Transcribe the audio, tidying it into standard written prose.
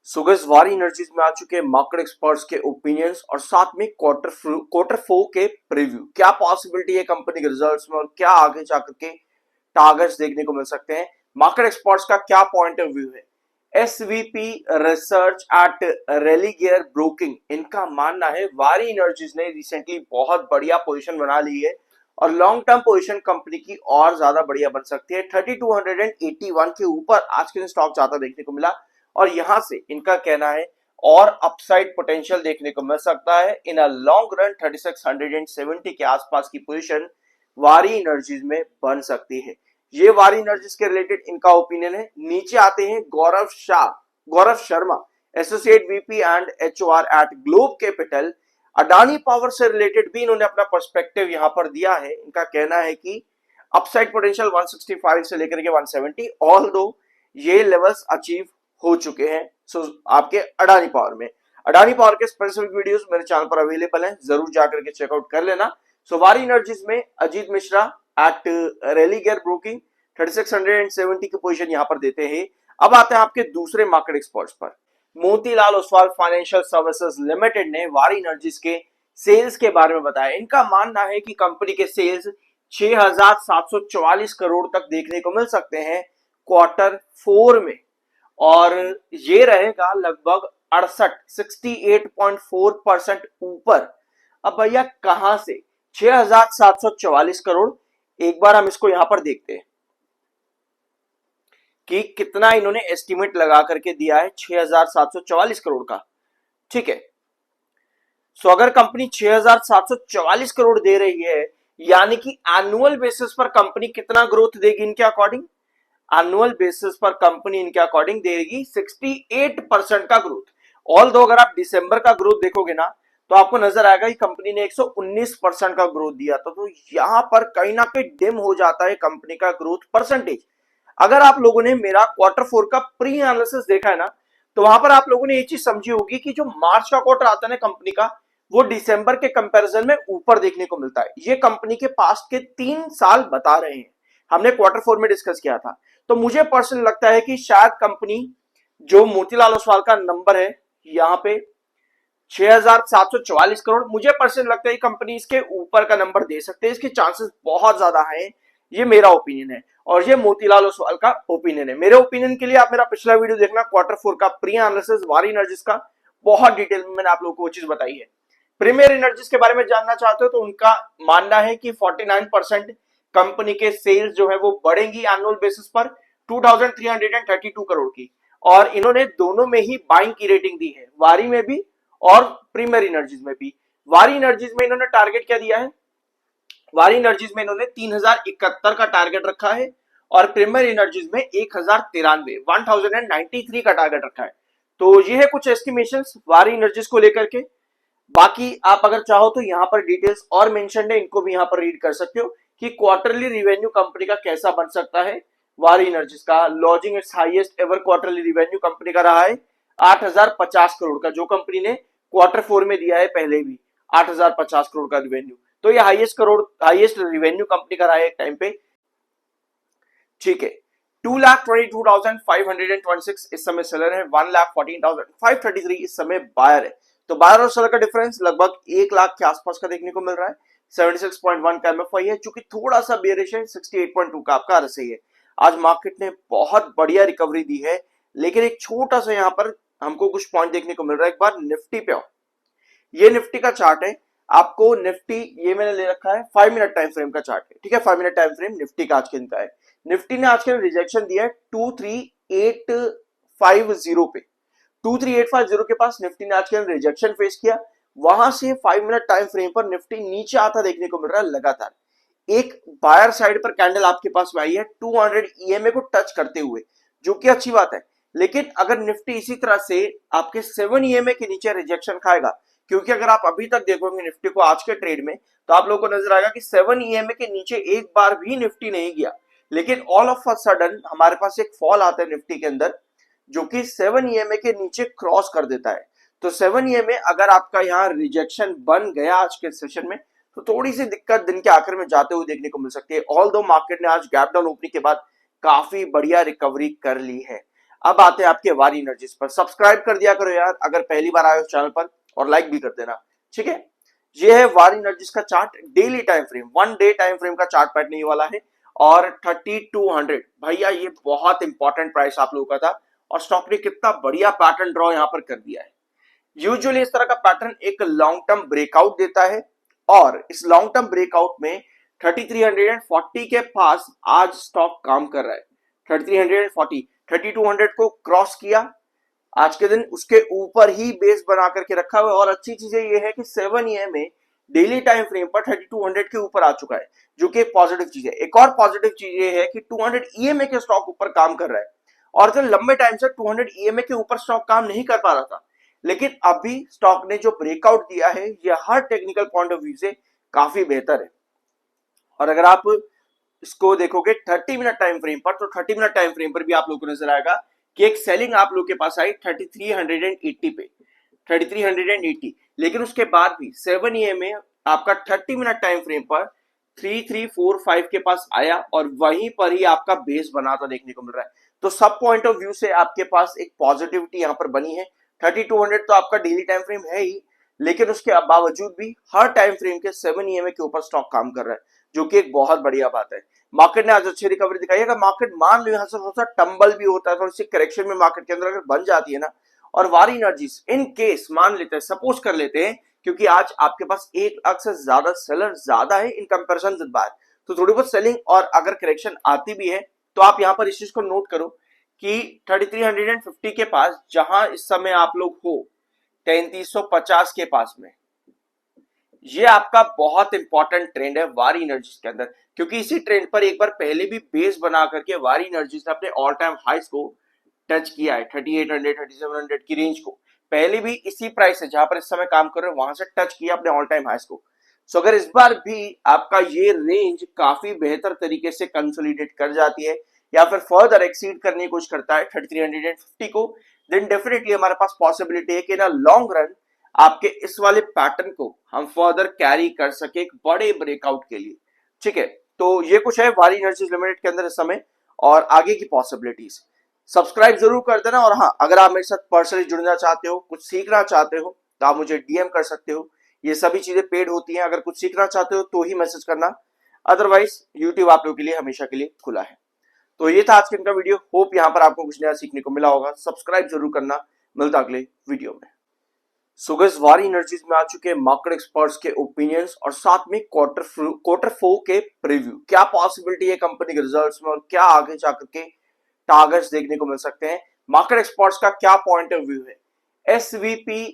सुगस वारी एनर्जीज में आ चुके हैं मार्केट एक्सपर्ट्स के ओपिनियंस और साथ में क्वार्टर फोर के प्रीव्यू। क्या पॉसिबिलिटी है कंपनी के रिजल्ट्स में और क्या आगे जाकर के टारगेट्स देखने को मिल सकते हैं। मार्केट एक्सपर्ट्स का क्या पॉइंट ऑफ व्यू है। एसवीपी रिसर्च एट रेलिगियर ब्रोकिंग, इनका मानना है वारी एनर्जीज ने रिसेंटली बहुत बढ़िया पोजीशन बना ली है और लॉन्ग टर्म पोजीशन कंपनी की और ज्यादा बढ़िया बन सकती है। 3281 के ऊपर आज के दिन स्टॉक जाता देखने को मिला और यहां से इनका कहना है और अपसाइड पोटेंशियल देखने को मिल सकता है। इन अ लॉन्ग रन 3670 के आसपास की पोजीशन वारी एनर्जीज में बन सकती है। ये वारी एनर्जीज के रिलेटेड इनका ओपिनियन है। नीचे आते हैं Gaurav Sharma, associate VP and HOR at Globe Capital. Adani power से रिलेटेड भी इन्होंने अपना पर्सपेक्टिव यहां पर दिया है। इनका कहना है कि अपसाइड पोटेंशियल 165 से लेकर के 170, ऑल दो ये लेवल्स अचीव हो चुके हैं। आपके अडानी पावर में, अडानी पावर के स्पेसिफिक वीडियोस मेरे चैनल पर अवेलेबल हैं, जरूर जाकर के चेकआउट कर लेना। वारी एनर्जीज में अजीत मिश्रा एट रेलिगियर ब्रोकिंग 3670 की पोजीशन यहां पर देते हैं। अब आते हैं आपके दूसरे मार्केट एक्सपर्ट्स पर। Motilal Oswal financial services limited ने वारी एनर्जीज के सेल्स के बारे में बताया। इनका मानना है कि कंपनी के सेल्स 6744 करोड़ तक देखने को मिल सकते हैं क्वार्टर फोर में और ये रहेगा लगभग 68.4% ऊपर। अब भैया कहां से 6744 करोड़, एक बार हम इसको यहां पर देखते हैं कि कितना इन्होंने एस्टिमेट लगा करके दिया है 6744 करोड़ का। ठीक है, सो अगर कंपनी 6744 करोड़ दे रही है यानी कि एनुअल बेसिस पर कंपनी कितना ग्रोथ देगी इनके अकॉर्डिंग। एनुअल बेसिस पर कंपनी इनके अकॉर्डिंग देगी 68% का ग्रोथ। ऑल दो अगर आप दिसंबर का ग्रोथ देखोगे ना तो आपको नजर आएगा कि कंपनी ने 119% का ग्रोथ दिया था। तो यहां पर कहीं ना कहीं डिम हो जाता है कंपनी का ग्रोथ परसेंटेज। अगर आप लोगों ने मेरा क्वार्टर फोर का प्री एनालिसिस देखा है ना तो वहां पर आप लोगों ने ये चीज समझी होगी कि जो मार्च का क्वार्टर आता है ना कंपनी का, वो दिसंबर के कंपैरिजन में ऊपर देखने को मिलता है। ये कंपनी के पास्ट के 3 साल बता रहे हैं, हमने क्वार्टर फोर में डिस्कस किया था। तो मुझे पर्सनल लगता है कि शायद कंपनी जो मोतीलाल ओसवाल का नंबर है यहां पे 6744 करोड़, मुझे पर्सनल लगता है कंपनी इसके ऊपर का नंबर दे सकते हैं। इसके चांसेस बहुत ज्यादा हैं, ये मेरा ओपिनियन है और ये मोतीलाल ओसवाल का ओपिनियन है। मेरे ओपिनियन के लिए आप मेरा पिछला वीडियो देखना, क्वार्टर फोर का प्री एनालिसिस वारी एनर्जीज का, बहुत डिटेल में मैंने आप लोगों को वो चीज बताई है। प्रीमियर एनर्जीज के बारे में जानना चाहते हो तो उनका मानना है कि 49% कंपनी के सेल्स जो है वो बढ़ेंगी एनुअल बेसिस पर 2332 करोड़ की। और इन्होंने दोनों में ही बाइंग की रेटिंग दी है, वारी में भी और प्रीमियर एनर्जीज में भी। वारी एनर्जीज में इन्होंने टारगेट क्या दिया है, वारी एनर्जीज में इन्होंने 3071 का टारगेट रखा है और प्रीमियर एनर्जीज में 1093 का टारगेट रखा है। तो ये है कुछ एस्टिमेशंस वारी एनर्जीज को लेकर के। बाकी आप अगर चाहो तो यहां पर डिटेल्स और मेंशन है, इनको भी यहां पर रीड कर सकते हो कि क्वार्टरली रिवेन्यू कंपनी का कैसा बन सकता है। वारी एनर्जीज का lodging it's highest ever quarterly revenue company का रहा है 8050 करोड़ का, जो कंपनी ने क्वार्टर फोर में दिया है पहले भी 8050 करोड़ का रिवेन्यू। तो ये हाईएस्ट रिवेन्यू कंपनी का रहा है एक टाइम पे। ठीक है, 2,22,526 इस समय सेलर है, 1,14,533 इस समय बायर है। तो बायर और सेलर का डिफरेंस लगभग 1 लाख के आसपास का देखने को मिल रहा है। 76.1 का एमएफआई है, जो कि थोड़ा सा बेरिश है। 68.2 का आपका आरएसआई है। आज मार्केट ने बहुत बढ़िया रिकवरी दी है, लेकिन एक छोटा सा यहां पर हमको कुछ पॉइंट देखने को मिल रहा है। एक बार निफ्टी पे आओ, ये निफ्टी का चार्ट है। आपको निफ्टी, ये मैंने ले रखा है 5 मिनट टाइम फ्रेम का चार्ट है। ठीक है, 5 मिनट टाइम फ्रेम निफ्टी का आज के दिन का है। निफ्टी ने आज के रिजेक्शन दिया है 23850 पे, 23850 के पास निफ्टी ने आज के रिजेक्शन फेस किया। वहां से 5 मिनट टाइम फ्रेम पर निफ्टी नीचे आता देखने को मिल रहा है लगातार। एक बायर साइड पर कैंडल आपके पास में आई है 200 ईएमए को टच करते हुए, जो कि अच्छी बात है। लेकिन अगर निफ्टी इसी तरह से आपके 7 ईएमए के नीचे रिजेक्शन खाएगा, क्योंकि अगर आप अभी तक देखोगे निफ्टी को आज के ट्रेड में, तो आप लोगों को नजर आएगा कि 7 ईएमए के नीचे एक बार भी निफ्टी नहीं गया। लेकिन ऑल ऑफ अ सडन हमारे पास एक फॉल आता है निफ्टी के अंदर, जो कि 7 ईएमए के नीचे क्रॉस कर देता है। तो 7 ईएमए अगर आपका यहाँ रिजेक्शन बन गया आज के सेशन में, तो थोड़ी सी दिक्कत दिन के आखिर में जाते हुए देखने को मिल सकती है। ऑल दो मार्केट ने आज गैप डाउन ओपनिंग के बाद काफी बढ़िया रिकवरी कर ली है। अब आते हैं आपके वारी एनर्जीज पर। सब्सक्राइब कर दिया करो यार अगर पहली बार आए हो चैनल पर, और लाइक भी कर देना, ठीक है। ये है वारी एनर्जीज का chart, daily time frame, 1 day time frame का चार्ट पैटर्न ये वाला है। और 3200 भैया ये बहुत इंपॉर्टेंट प्राइस आप लोगों का था, और स्टॉक ने कितना बढ़िया पैटर्न ड्रॉ यहां पर कर दिया है। यूजुअली इस तरह का पैटर्न एक लॉन्ग टर्म ब्रेकआउट देता है, और इस लॉन्ग टर्म ब्रेकआउट में 3340 के पास आज स्टॉक काम कर रहा है। 3340, 3200 को क्रॉस किया आज के दिन, उसके ऊपर ही बेस बना करके रखा हुआ है। और अच्छी चीज ये है कि 7 EM में डेली टाइम फ्रेम पर 3200 के ऊपर आ चुका है, जो कि एक पॉजिटिव चीज है। एक और पॉजिटिव चीज ये है कि 200 EMA के स्टॉक ऊपर काम कर रहा है, और जो लंबे टाइम से 200 EMA के ऊपर स्टॉक काम नहीं कर पा रहा था, लेकिन अभी स्टॉक ने जो ब्रेकआउट दिया है ये हर टेक्निकल पॉइंट ऑफ व्यू से काफी बेहतर है। और अगर आप इसको देखोगे 30 मिनट टाइम फ्रेम पर, तो 30 मिनट टाइम फ्रेम पर भी आप लोगों को नजर आएगा कि एक सेलिंग आप लोग के पास आई 3380 पे, 3380। लेकिन उसके बाद भी 7 EM में आपका 30 मिनट टाइम फ्रेम पर 3345 के पास आया, और वहीं पर ही आपका बेस बनाता देखने को मिल रहा है। तो सब पॉइंट ऑफ व्यू से आपके पास एक पॉजिटिविटी यहां पर बनी है। 3200 तो आपका डेली टाइम फ्रेम है ही, लेकिन उसके बावजूद भी हर टाइम फ्रेम के 7 EM के ऊपर स्टॉक काम कर रहा है, जो कि एक बहुत बढ़िया बात है। मार्केट ने आज अच्छी रिकवरी दिखाई है। अगर मार्केट मान लो यहां से थोड़ा सा टंबल भी होता है, थोड़ी सी करेक्शन में मार्केट के अंदर अगर बन जाती है ना, और वारी एनर्जीज इन केस मान लेते हैं, सपोज कर लेते हैं, क्योंकि आज आपके पास 1 लाख से ज्यादा सेलर ज्यादा है इन कंपेरिजन विद बाय, तो थोड़ी बहुत सेलिंग और अगर करेक्शन आती भी है, तो आप यहां पर इस चीज को नोट करो कि 3350 के पास जहां इस समय आप लोग हो 3350 के पास में, ये आपका बहुत इंपॉर्टेंट ट्रेंड है वारी एनर्जीज के अंदर, क्योंकि इसी ट्रेंड पर एक बार पहले भी बेस बना करके वारी एनर्जीज ने अपने ऑल टाइम हाइस को टच किया है। 3800 3700 की रेंज को पहले भी इसी प्राइस है जहां पर इस समय काम कर रहे हो, वहां से टच किया अपने ऑल टाइम हाइस को। सो अगर इस बार भी आपका ये रेंज काफी बेहतर तरीके से कंसोलिडेट कर जाती है, या फिर फर्दर एक्सीड करने की कोशिश करता है 3350 को, देन डेफिनेटली हमारे पास पॉसिबिलिटी है कि ना लॉन्ग रन आपके इस वाले पैटर्न को हम फर्दर कैरी कर सके एक बड़े ब्रेकआउट के लिए, ठीक है। तो ये कुछ है वारी एनर्जीज लिमिटेड के अंदर इस समय और आगे की पॉसिबिलिटीज। सब्सक्राइब जरूर कर देना, और हाँ, अगर आप मेरे साथ पर्सनली जुड़ना चाहते हो, कुछ सीखना चाहते हो, तो आप मुझे DM कर सकते हो। ये सभी चीजें पेड होती हैं, अगर कुछ सीखना चाहते हो तो ही मैसेज करना, अदरवाइज यूट्यूब आप लोगों के लिए हमेशा के लिए खुला है। तो ये था आज का इनका वीडियो, होप यहाँ पर आपको कुछ नया सीखने को मिला होगा। सब्सक्राइब जरूर करना, मिलता अगले वीडियो में। सो गाइस, वारी एनर्जीज में आ चुके हैं मार्केट एक्सपर्ट्स के ओपिनियंस, और साथ में क्वार्टर 4 के प्रीव्यू। क्या पॉसिबिलिटी है कंपनी के रिजल्ट्स में, और क्या आगे जाकर के टारगेट्स देखने को मिल सकते हैं, मार्केट एक्सपर्ट्स का क्या पॉइंट ऑफ व्यू है। SVP